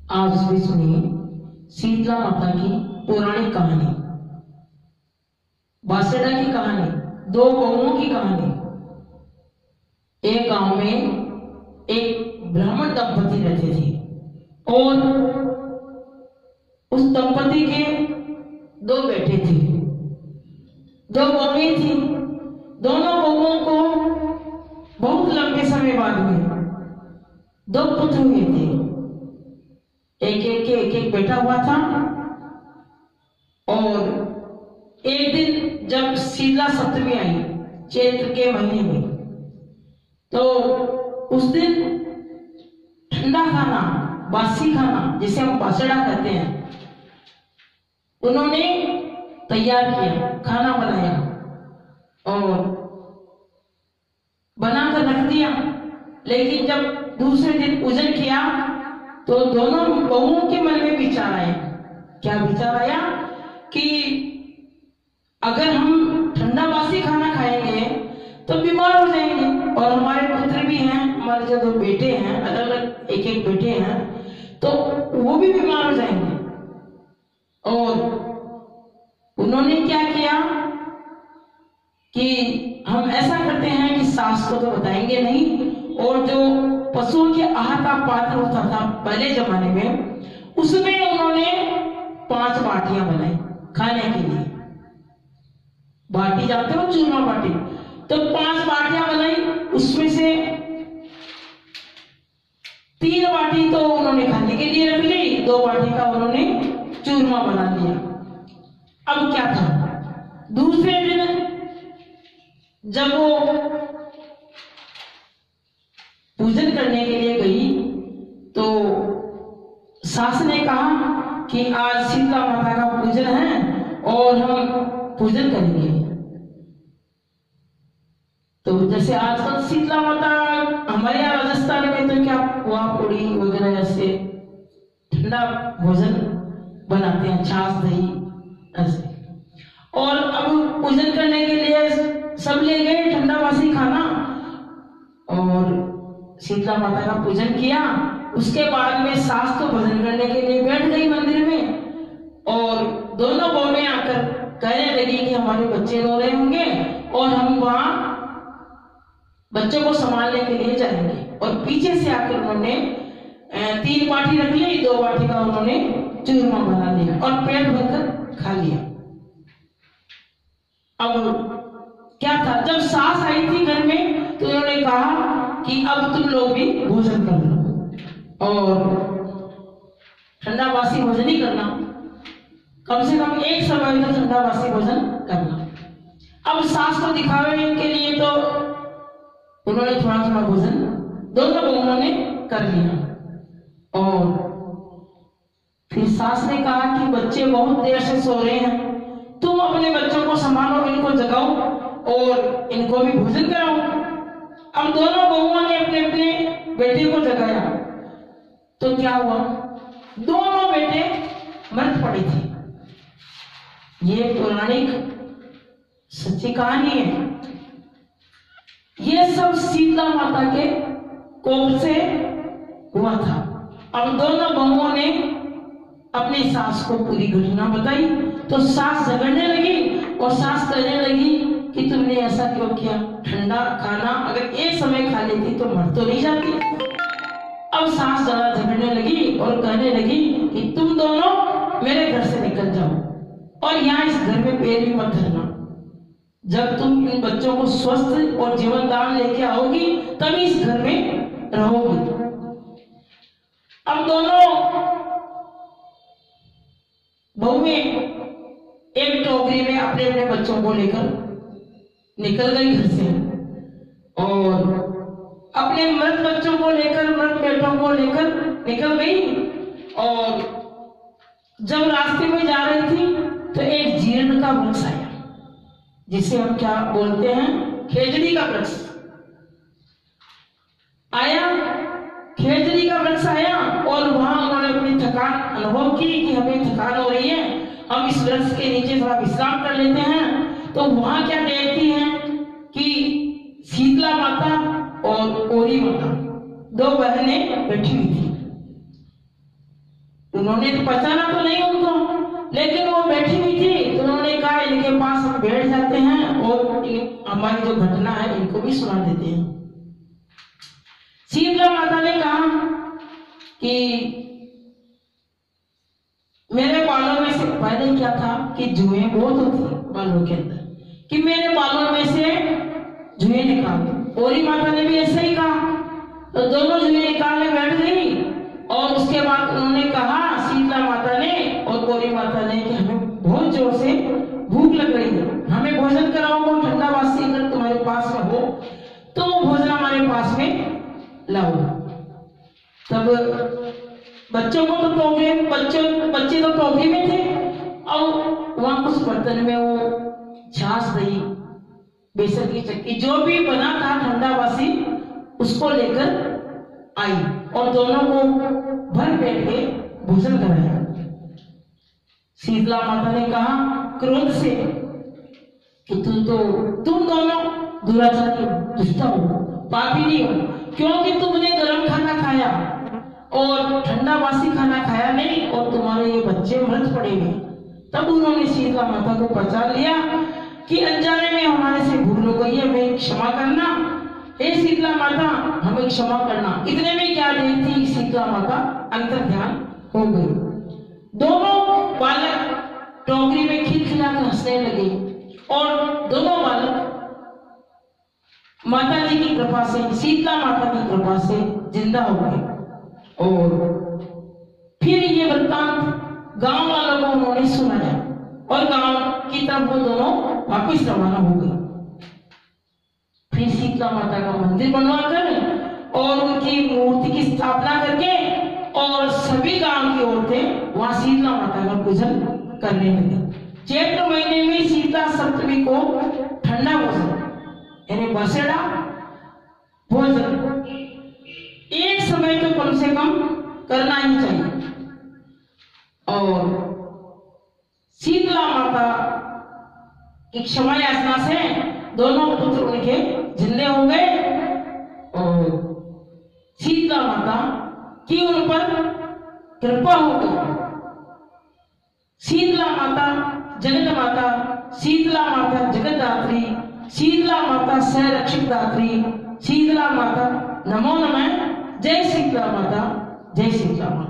आज भी सुनिए शीतला माता की पौराणिक कहानी, बासेड़ा की कहानी, दो गौओं की कहानी। एक गांव में एक ब्राह्मण दंपति रहते थे और उस दंपति के दो बेटे थे, दो गौएं थी। दोनों गौओं को बहुत लंबे समय बाद में दो पुत्र हुए थे। एक बेटा हुआ था। और एक दिन जब शीतला सप्तमी आई चैत्र के महीने में, तो उस दिन ठंडा खाना, बासी खाना जिसे हम बासड़ा कहते हैं, उन्होंने तैयार किया, खाना बनाया और बनाकर रख दिया। लेकिन जब दूसरे दिन पूजन किया तो दोनों बहुओं के मन में विचार आया। क्या विचार आया कि अगर हम ठंडा बासी खाना खाएंगे तो बीमार हो जाएंगे, और हमारे पुत्र भी हैं, हमारे जो दो बेटे हैं, अलग अलग एक एक बेटे हैं, तो वो भी बीमार हो जाएंगे। और उन्होंने क्या किया कि हम ऐसा करते हैं कि सास को तो बताएंगे नहीं, और जो पशुओं के आहार का पात्र होता था पहले जमाने में, उसमें उन्होंने 5 बाटियां बनाई खाने के लिए। बाटी जानते हो, चूरमा बाटी। तो 5 बाटियां बनाई, उसमें से 3 बाटी तो उन्होंने खाने के लिए रख ली, 2 बाटी का उन्होंने चूरमा बना लिया। अब क्या था, दूसरे दिन जब वो पूजन करने के लिए गई तो सास ने कहा कि आज शीतला माता का पूजन है और हम पूजन करेंगे। तो जैसे आजकल शीतला माता हमारे यहाँ राजस्थान में तो क्या पुआ पूड़ी वगैरह ऐसे ठंडा भोजन बनाते हैं, छाछ दही ऐसे। और अब पूजन करने के लिए सब ले गए ठंडा बासी खाना और शीतला माता का पूजन किया। उसके बाद में सास तो भजन करने के लिए बैठ गई मंदिर में, और दोनों बहनें आकर कहने लगी कि हमारे बच्चे रो रहे होंगे और हम वहां बच्चों को संभालने के लिए जाएंगे। और पीछे से आकर उन्होंने 3 बाटी रख ली, 2 बाटी का उन्होंने चूरमा बना लिया और पेट भरकर खा लिया। अब क्या था, जब सास आई थी घर में तो उन्होंने कहा कि अब तुम लोग भी भोजन कर लो और ठंडा बासी भोजन ही करना, कम से कम एक समय तो ठंडा बासी भोजन करना। अब सास को दिखावे के लिए तो उन्होंने थोड़ा थोड़ा भोजन दोनों बहुओं ने कर लिया। और फिर सास ने कहा कि बच्चे बहुत देर से सो रहे हैं, तुम अपने बच्चों को संभालो, इनको जगाओ और इनको भी भोजन कराओ। अब दोनों बहुओं ने अपने अपने बेटे को जगाया तो क्या हुआ, दोनों बेटे मर पड़े थे। ये पौराणिक सच्ची कहानी है। ये सब शीतला माता के कोप से हुआ था। अब दोनों बहुओं ने अपनी सास को पूरी घटना बताई तो सास झगड़ने लगी और सास कहने लगी कि तुमने ऐसा क्यों किया, ठंडा खाना अगर एक समय खा लेती तो मर तो नहीं जाती। अब सास ज्यादा झगड़ने लगी और कहने लगी कि तुम दोनों मेरे घर से निकल जाओ और यहाँ इस घर में पैर भी मत धरना। जब तुम इन बच्चों को स्वस्थ और जीवन दान लेके आओगी तभी इस घर में रहोगी। अब दोनों बहुएं एक टोकरी में अपने अपने बच्चों को लेकर निकल गई घर से और अपने मृत बच्चों को लेकर, मृत बेटों को लेकर निकल गई। और जब रास्ते में जा रही थी तो एक जीर्ण का वृक्ष आया, जिसे हम क्या बोलते हैं, खेजड़ी का वृक्ष आया। खेजड़ी का वृक्ष आया और वहां उन्होंने अपनी थकान अनुभव की कि हमें थकान हो रही है, हम इस वृक्ष के नीचे थोड़ा विश्राम कर लेते हैं। तो वहां क्या देखती हैं कि शीतला माता और ओरी माता 2 बहनें बैठी हुई थी। उन्होंने तो पहचाना तो नहीं उनको, लेकिन वो बैठी हुई थी तो उन्होंने कहा इनके पास हम बैठ जाते हैं और हमारी जो घटना है इनको भी सुना देते हैं। शीतला माता ने कहा कि मेरे बालों में से पहले क्या था कि जुएं बहुत होती बालों के अंदर, कि मेरे बालों में से जुएं निकाल। औरी माता ने भी ऐसे ही कहा, तो दोनों जुएं निकालने बैठ गई। और उसके बाद उन्होंने कहा शीतला माता ने और गौरी माता ने कि हमें बहुत जोर से भूख लग रही है, हमें भोजन कराओ। वो ठंडा वासी अगर तुम्हारे पास में हो तो वो भोजन हमारे पास में लाओ। तब बच्चों को तो टोकरी, बच्चे तो टोकरी में थे और वहां कुछ बर्तन में वो छाछ, दही, बेसन की चक्की जो भी बना था ठंडा वासी उसको लेकर आई और दोनों को भर पेट के भोजन कराया। शीतला माता ने कहा क्रोध से कि तुम दोनों दुराचारी दुष्ट हो, पापी नहीं हो, क्योंकि तुमने गर्म खाना खाया और ठंडा बासी खाना खाया नहीं और तुम्हारे ये बच्चे मृत पड़ेंगे। तब उन्होंने शीतला माता को पहचान लिया कि अनजाने में हमारे से भूल हो गई है, हमें क्षमा करना। हे शीतला माता हमें क्षमा करना। इतने में क्या देख थी शीतला माता अंतर ध्यान हो गई। दोनों बालक टोकरी में खिलखिला कर हंसने लगे और दोनों बालक माता जी की कृपा से, शीतला माता की कृपा से जिंदा हो गए। और फिर ये वृत्तांत गांव वालों को उन्होंने सुनाया और गांव की तरफ वो दोनों वापस रवाना हो गए। फिर शीतला माता का मंदिर बनवाकर और उनकी मूर्ति की स्थापना करके और सभी गांव की औरतें वहां शीतला माता का पूजन करने लगे। चैत्र महीने में शीतला सप्तमी को ठंडा भोजन यानी बसेड़ा भोजन एक समय तो कम से कम करना ही चाहिए। और शीतला माता की क्षमा याचना से दोनों पुत्र उनके जिंदे हो गए और शीतला माता की उन पर कृपा हो गई। शीतला माता जगत माता, शीतला माता जगतदात्री, शीतला माता संरक्षक दात्री, शीतला माता नमो नमः। जय शीतला माता, जय शीतला माता।